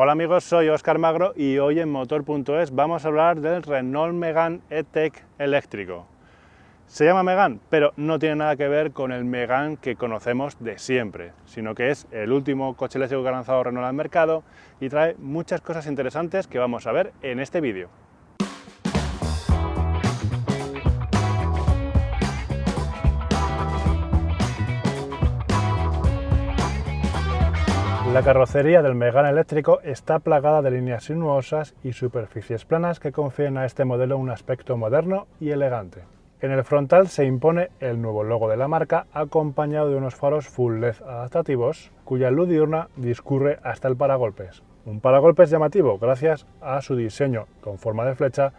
Hola amigos, soy Óscar Magro y hoy en Motor.es vamos a hablar del Renault Megane E-Tech eléctrico. Se llama Megane, pero no tiene nada que ver con el Megane que conocemos de siempre, sino que es el último coche eléctrico que ha lanzado Renault al mercado y trae muchas cosas interesantes que vamos a ver en este vídeo. La carrocería del Megane eléctrico está plagada de líneas sinuosas y superficies planas que confieren a este modelo un aspecto moderno y elegante. En el frontal se impone el nuevo logo de la marca, acompañado de unos faros full LED adaptativos, cuya luz diurna discurre hasta el paragolpes. Un paragolpes llamativo gracias a su diseño con forma de flecha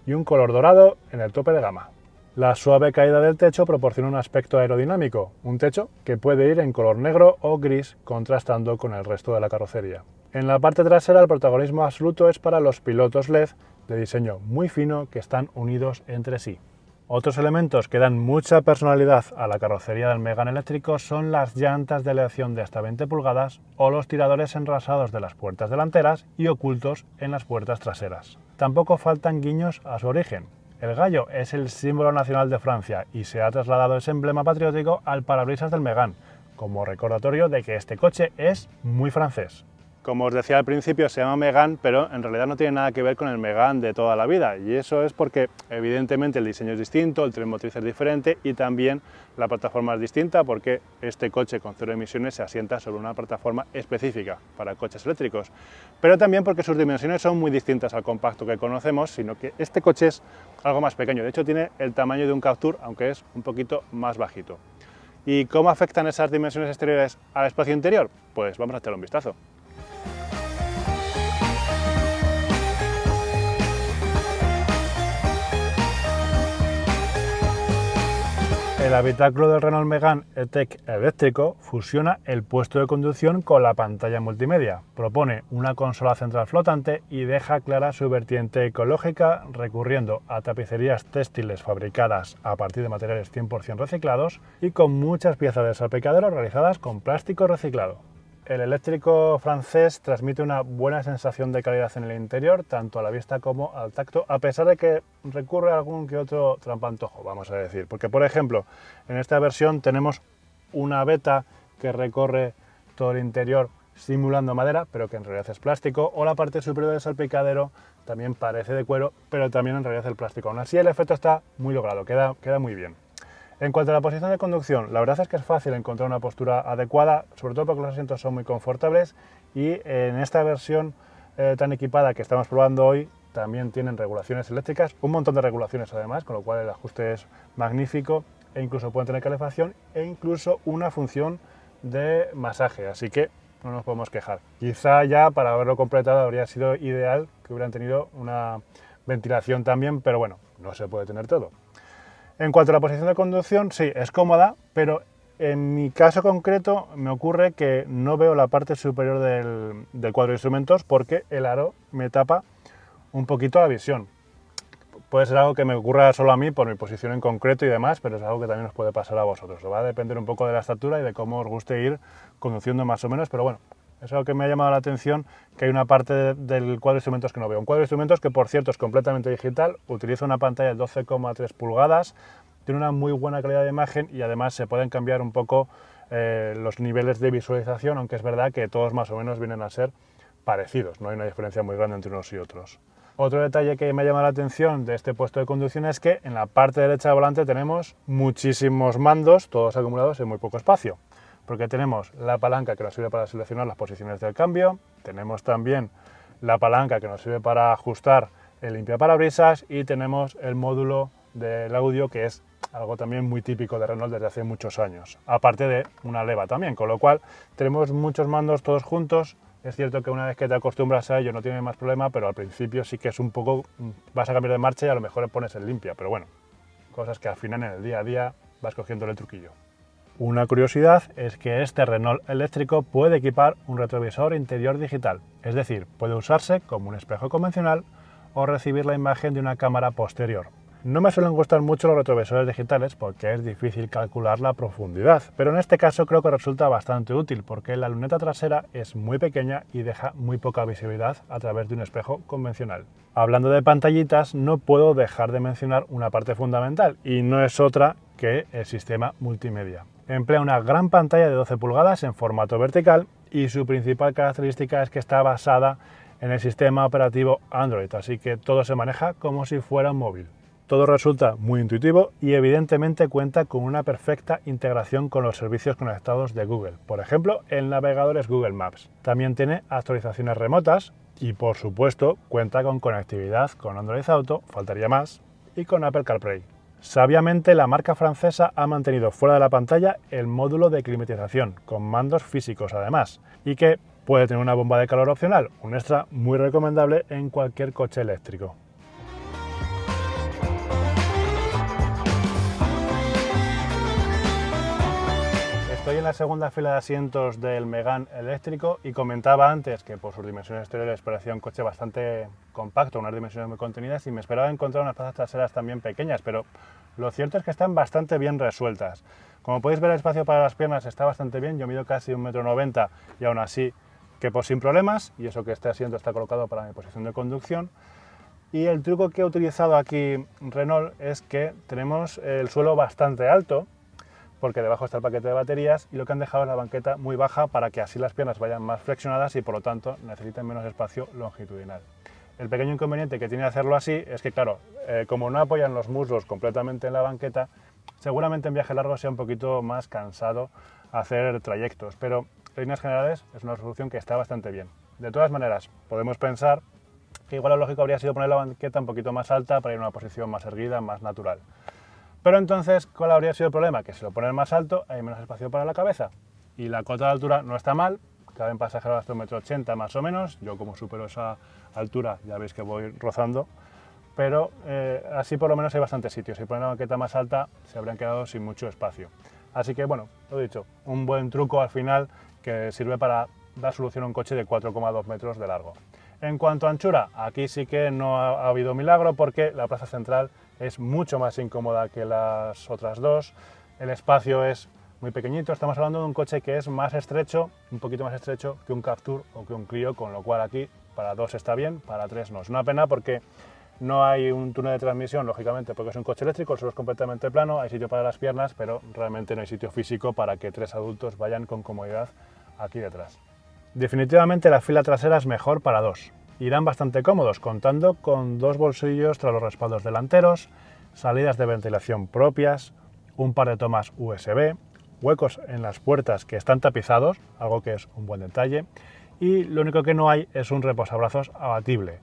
y un color dorado en el tope de gama. La suave caída del techo proporciona un aspecto aerodinámico, un techo que puede ir en color negro o gris contrastando con el resto de la carrocería. En la parte trasera el protagonismo absoluto es para los pilotos LED de diseño muy fino que están unidos entre sí. Otros elementos que dan mucha personalidad a la carrocería del Megane eléctrico son las llantas de aleación de hasta 20 pulgadas o los tiradores enrasados de las puertas delanteras y ocultos en las puertas traseras. Tampoco faltan guiños a su origen. El gallo es el símbolo nacional de Francia y se ha trasladado ese emblema patriótico al parabrisas del Megane, como recordatorio de que este coche es muy francés. Como os decía al principio, se llama Megane, pero en realidad no tiene nada que ver con el Megane de toda la vida, y eso es porque evidentemente el diseño es distinto, el tren motriz es diferente y también la plataforma es distinta porque este coche con cero emisiones se asienta sobre una plataforma específica para coches eléctricos, pero también porque sus dimensiones son muy distintas al compacto que conocemos, sino que este coche es algo más pequeño, de hecho tiene el tamaño de un Captur, aunque es un poquito más bajito. ¿Y cómo afectan esas dimensiones exteriores al espacio interior? Pues vamos a echarle un vistazo. El habitáculo del Renault Megane E-Tech eléctrico fusiona el puesto de conducción con la pantalla multimedia, propone una consola central flotante y deja clara su vertiente ecológica recurriendo a tapicerías textiles fabricadas a partir de materiales 100% reciclados y con muchas piezas de salpicadero realizadas con plástico reciclado. El eléctrico francés transmite una buena sensación de calidad en el interior, tanto a la vista como al tacto, a pesar de que recurre a algún que otro trampantojo, vamos a decir. Porque, por ejemplo, en esta versión tenemos una veta que recorre todo el interior simulando madera, pero que en realidad es plástico, o la parte superior del salpicadero también parece de cuero, pero también en realidad es el plástico. Aún así el efecto está muy logrado, queda muy bien. En cuanto a la posición de conducción, la verdad es que es fácil encontrar una postura adecuada, sobre todo porque los asientos son muy confortables y en esta versión tan equipada que estamos probando hoy también tienen regulaciones eléctricas, un montón de regulaciones además, con lo cual el ajuste es magnífico e incluso pueden tener calefacción e incluso una función de masaje, así que no nos podemos quejar. Quizá ya para haberlo completado habría sido ideal que hubieran tenido una ventilación también, pero bueno, no se puede tener todo. En cuanto a la posición de conducción, sí, es cómoda, pero en mi caso concreto me ocurre que no veo la parte superior del cuadro de instrumentos porque el aro me tapa un poquito la visión. Puede ser algo que me ocurra solo a mí por mi posición en concreto y demás, pero es algo que también os puede pasar a vosotros. Va a depender un poco de la estatura y de cómo os guste ir conduciendo más o menos, pero bueno, es algo que me ha llamado la atención, que hay una parte del cuadro de instrumentos que no veo. Un cuadro de instrumentos que, por cierto, es completamente digital, utiliza una pantalla de 12,3 pulgadas, tiene una muy buena calidad de imagen y además se pueden cambiar un poco los niveles de visualización, aunque es verdad que todos más o menos vienen a ser parecidos, no hay una diferencia muy grande entre unos y otros. Otro detalle que me ha llamado la atención de este puesto de conducción es que en la parte derecha del volante tenemos muchísimos mandos, todos acumulados en muy poco espacio. Porque tenemos la palanca que nos sirve para seleccionar las posiciones del cambio, tenemos también la palanca que nos sirve para ajustar el limpiaparabrisas y tenemos el módulo del audio que es algo también muy típico de Renault desde hace muchos años, aparte de una leva también, con lo cual tenemos muchos mandos todos juntos. Es cierto que una vez que te acostumbras a ello no tiene más problema, pero al principio sí que es un poco, vas a cambiar de marcha y a lo mejor pones el limpia, pero bueno, cosas que al final en el día a día vas cogiendo el truquillo. Una curiosidad es que este Renault eléctrico puede equipar un retrovisor interior digital, es decir, puede usarse como un espejo convencional o recibir la imagen de una cámara posterior. No me suelen gustar mucho los retrovisores digitales porque es difícil calcular la profundidad, pero en este caso creo que resulta bastante útil porque la luneta trasera es muy pequeña y deja muy poca visibilidad a través de un espejo convencional. Hablando de pantallitas, no puedo dejar de mencionar una parte fundamental y no es otra que el sistema multimedia. Emplea una gran pantalla de 12 pulgadas en formato vertical y su principal característica es que está basada en el sistema operativo Android, así que todo se maneja como si fuera un móvil. Todo resulta muy intuitivo y evidentemente cuenta con una perfecta integración con los servicios conectados de Google. Por ejemplo, el navegador es Google Maps. También tiene actualizaciones remotas y, por supuesto, cuenta con conectividad con Android Auto, faltaría más, y con Apple CarPlay. Sabiamente, la marca francesa ha mantenido fuera de la pantalla el módulo de climatización, con mandos físicos además, y que puede tener una bomba de calor opcional, un extra muy recomendable en cualquier coche eléctrico. Estoy en la segunda fila de asientos del Megane eléctrico y comentaba antes que por sus dimensiones exteriores parecía un coche bastante compacto, unas dimensiones muy contenidas, y me esperaba encontrar unas plazas traseras también pequeñas, pero lo cierto es que están bastante bien resueltas. Como podéis ver, el espacio para las piernas está bastante bien, yo mido casi 1,90 m y aún así quepo sin problemas, y eso que este asiento está colocado para mi posición de conducción. Y el truco que he utilizado aquí Renault es que tenemos el suelo bastante alto, porque debajo está el paquete de baterías, y lo que han dejado es la banqueta muy baja para que así las piernas vayan más flexionadas y por lo tanto necesiten menos espacio longitudinal. El pequeño inconveniente que tiene hacerlo así es que, claro, como no apoyan los muslos completamente en la banqueta, seguramente en viaje largo sea un poquito más cansado hacer trayectos, pero en líneas generales es una solución que está bastante bien. De todas maneras, podemos pensar que igual lo lógico habría sido poner la banqueta un poquito más alta para ir a una posición más erguida, más natural. Pero entonces, ¿cuál habría sido el problema? Que si lo pones más alto hay menos espacio para la cabeza. Y la cota de altura no está mal, caben pasajeros hasta 1,80 m más o menos. Yo, como supero esa altura, ya veis que voy rozando. Pero así por lo menos hay bastante sitio. Si ponen la banqueta más alta se habrían quedado sin mucho espacio. Así que bueno, lo he dicho, un buen truco al final que sirve para dar solución a un coche de 4,2 metros de largo. En cuanto a anchura, aquí sí que no ha habido milagro porque la plaza central es mucho más incómoda que las otras dos. El espacio es muy pequeñito, estamos hablando de un coche que es más estrecho, un poquito más estrecho que un Captur o que un Clio, con lo cual aquí para dos está bien, para tres no. Es una pena porque no hay un túnel de transmisión, lógicamente, porque es un coche eléctrico, el suelo es completamente plano, hay sitio para las piernas, pero realmente no hay sitio físico para que tres adultos vayan con comodidad aquí detrás. Definitivamente la fila trasera es mejor para dos. Irán bastante cómodos, contando con dos bolsillos tras los respaldos delanteros, salidas de ventilación propias, un par de tomas USB, huecos en las puertas que están tapizados, algo que es un buen detalle, y lo único que no hay es un reposabrazos abatible,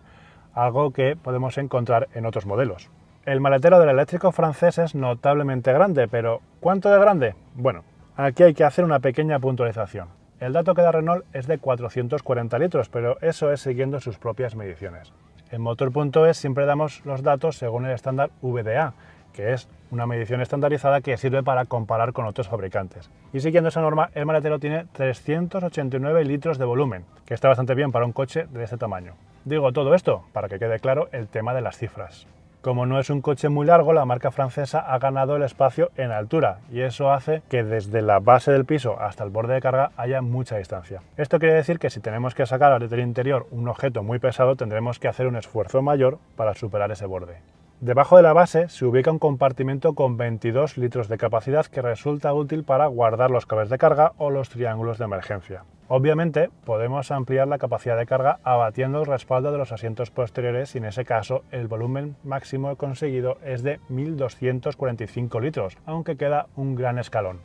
algo que podemos encontrar en otros modelos. El maletero del eléctrico francés es notablemente grande, pero ¿cuánto de grande? Bueno, aquí hay que hacer una pequeña puntualización. El dato que da Renault es de 440 litros, pero eso es siguiendo sus propias mediciones. En Motor.es siempre damos los datos según el estándar VDA, que es una medición estandarizada que sirve para comparar con otros fabricantes. Y siguiendo esa norma, el maletero tiene 389 litros de volumen, que está bastante bien para un coche de este tamaño. Digo todo esto para que quede claro el tema de las cifras. Como no es un coche muy largo, la marca francesa ha ganado el espacio en altura y eso hace que desde la base del piso hasta el borde de carga haya mucha distancia. Esto quiere decir que si tenemos que sacar desde el interior un objeto muy pesado, tendremos que hacer un esfuerzo mayor para superar ese borde. Debajo de la base se ubica un compartimento con 22 litros de capacidad que resulta útil para guardar los cables de carga o los triángulos de emergencia. Obviamente podemos ampliar la capacidad de carga abatiendo el respaldo de los asientos posteriores y en ese caso el volumen máximo conseguido es de 1.245 litros, aunque queda un gran escalón.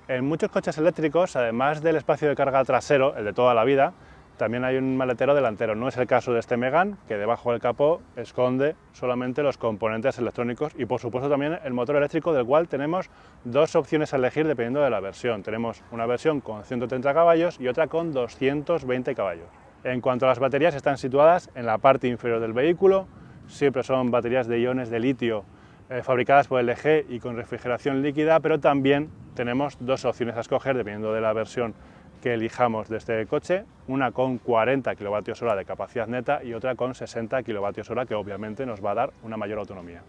En muchos coches eléctricos, además del espacio de carga trasero, el de toda la vida, también hay un maletero delantero. No es el caso de este Megane, que debajo del capó esconde solamente los componentes electrónicos y por supuesto también el motor eléctrico, del cual tenemos dos opciones a elegir dependiendo de la versión. Tenemos una versión con 130 caballos y otra con 220 caballos. En cuanto a las baterías, están situadas en la parte inferior del vehículo. Siempre son baterías de iones de litio fabricadas por LG y con refrigeración líquida, pero también tenemos dos opciones a escoger dependiendo de la versión que elijamos de este coche, una con 40 kWh de capacidad neta y otra con 60 kWh, que obviamente nos va a dar una mayor autonomía.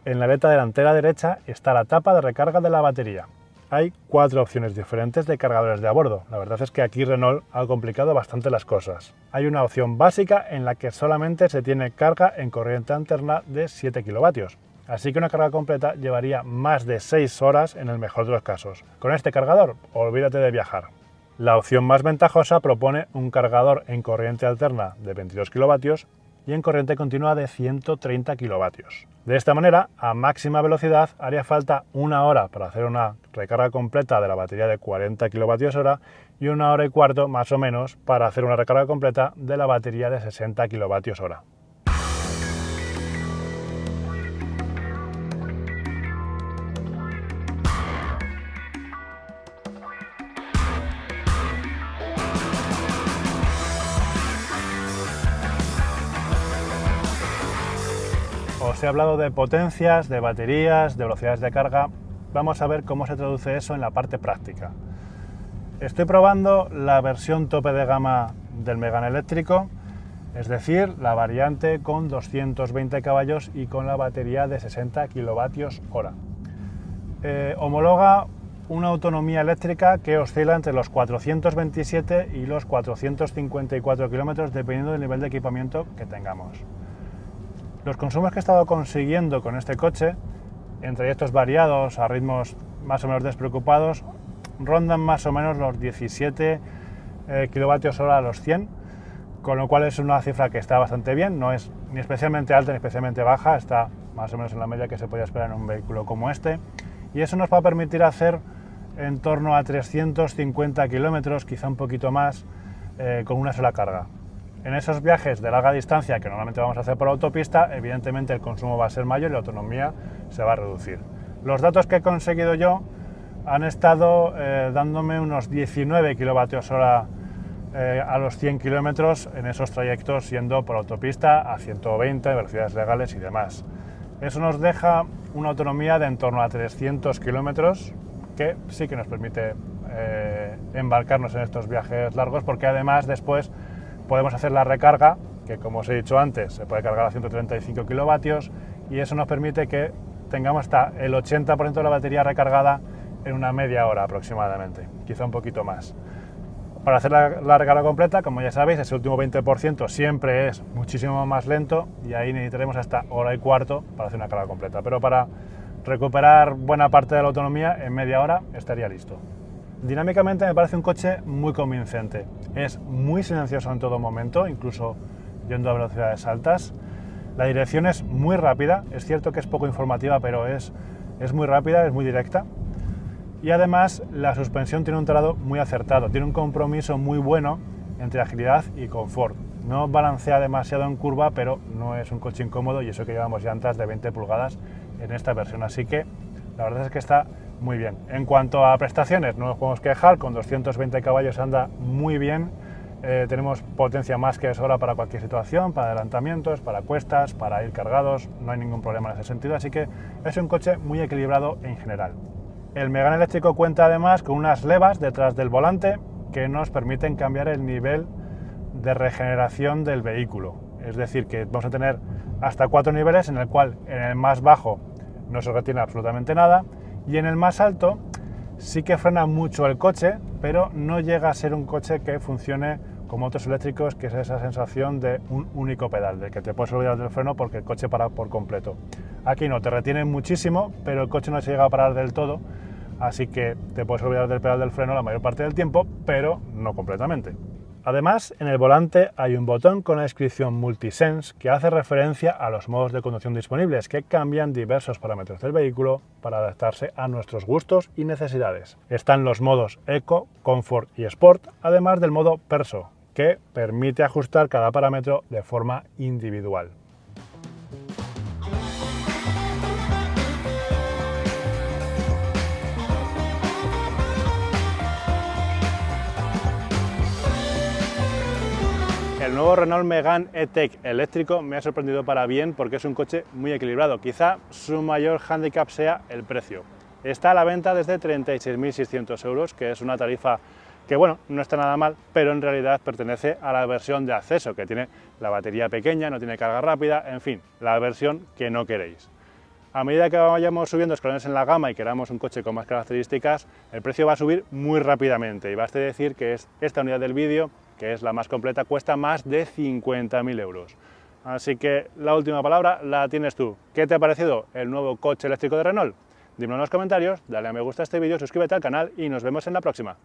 En la aleta delantera derecha está la tapa de recarga de la batería. Hay 4 opciones diferentes de cargadores de a bordo. La verdad es que aquí Renault ha complicado bastante las cosas. Hay una opción básica en la que solamente se tiene carga en corriente alterna de 7 kilovatios. Así que una carga completa llevaría más de 6 horas en el mejor de los casos. Con este cargador, olvídate de viajar. La opción más ventajosa propone un cargador en corriente alterna de 22 kilovatios y en corriente continua de 130 kilovatios. De esta manera, a máxima velocidad, haría falta 1 hora para hacer una recarga completa de la batería de 40 kWh y 1 hora y cuarto más o menos para hacer una recarga completa de la batería de 60 kWh. Os he hablado de potencias, de baterías, de velocidades de carga. Vamos a ver cómo se traduce eso en la parte práctica. Estoy probando la versión tope de gama del Megane eléctrico, es decir, la variante con 220 caballos y con la batería de 60 kWh. Homologa una autonomía eléctrica que oscila entre los 427 y los 454 kilómetros dependiendo del nivel de equipamiento que tengamos. Los consumos que he estado consiguiendo con este coche, en trayectos variados a ritmos más o menos despreocupados, rondan más o menos los 17 kWh a los 100, con lo cual es una cifra que está bastante bien, no es ni especialmente alta ni especialmente baja, está más o menos en la media que se puede esperar en un vehículo como este, y eso nos va a permitir hacer en torno a 350 kilómetros, quizá un poquito más, con una sola carga. En esos viajes de larga distancia que normalmente vamos a hacer por autopista, evidentemente el consumo va a ser mayor y la autonomía se va a reducir. Los datos que he conseguido yo han estado dándome unos 19 kWh a los 100 kilómetros en esos trayectos yendo por autopista a 120, velocidades legales y demás. Eso nos deja una autonomía de en torno a 300 kilómetros, que sí que nos permite embarcarnos en estos viajes largos, porque además después podemos hacer la recarga, que como os he dicho antes, se puede cargar a 135 kilovatios y eso nos permite que tengamos hasta el 80% de la batería recargada en una media hora aproximadamente, quizá un poquito más. Para hacer la recarga completa, como ya sabéis, ese último 20% siempre es muchísimo más lento y ahí necesitaremos hasta hora y cuarto para hacer una carga completa, pero para recuperar buena parte de la autonomía en media hora estaría listo. Dinámicamente me parece un coche muy convincente, es muy silencioso en todo momento, incluso yendo a velocidades altas. La dirección es muy rápida, es cierto que es poco informativa, pero es muy rápida, es muy directa. Y además la suspensión tiene un traslado muy acertado, tiene un compromiso muy bueno entre agilidad y confort. No balancea demasiado en curva, pero no es un coche incómodo y eso que llevamos llantas de 20 pulgadas en esta versión, así que la verdad es que está muy bien. En cuanto a prestaciones, no nos podemos quejar, con 220 caballos anda muy bien, tenemos potencia más que de sobra para cualquier situación, para adelantamientos, para cuestas, para ir cargados, no hay ningún problema en ese sentido, así que es un coche muy equilibrado en general. El Megane eléctrico cuenta además con unas levas detrás del volante que nos permiten cambiar el nivel de regeneración del vehículo, es decir, que vamos a tener hasta 4 niveles, en el cual en el más bajo no se retiene absolutamente nada y en el más alto sí que frena mucho el coche, pero no llega a ser un coche que funcione como otros eléctricos, que es esa sensación de un único pedal, de que te puedes olvidar del freno porque el coche para por completo. Aquí no, te retiene muchísimo, pero el coche no se llega a parar del todo, así que te puedes olvidar del pedal del freno la mayor parte del tiempo, pero no completamente. Además, en el volante hay un botón con la inscripción Multisense que hace referencia a los modos de conducción disponibles, que cambian diversos parámetros del vehículo para adaptarse a nuestros gustos y necesidades. Están los modos Eco, Comfort y Sport, además del modo Perso, que permite ajustar cada parámetro de forma individual. El nuevo Renault Megane E-Tech eléctrico me ha sorprendido para bien porque es un coche muy equilibrado. Quizá su mayor hándicap sea el precio. Está a la venta desde 36.600 euros, que es una tarifa que, bueno, no está nada mal, pero en realidad pertenece a la versión de acceso, que tiene la batería pequeña, no tiene carga rápida, en fin, la versión que no queréis. A medida que vayamos subiendo escalones en la gama y queramos un coche con más características, el precio va a subir muy rápidamente y baste decir que esta unidad del vídeo, que es la más completa, cuesta más de 50.000 euros. Así que la última palabra la tienes tú. ¿Qué te ha parecido el nuevo coche eléctrico de Renault? Dímelo en los comentarios, dale a me gusta a este vídeo, suscríbete al canal y nos vemos en la próxima.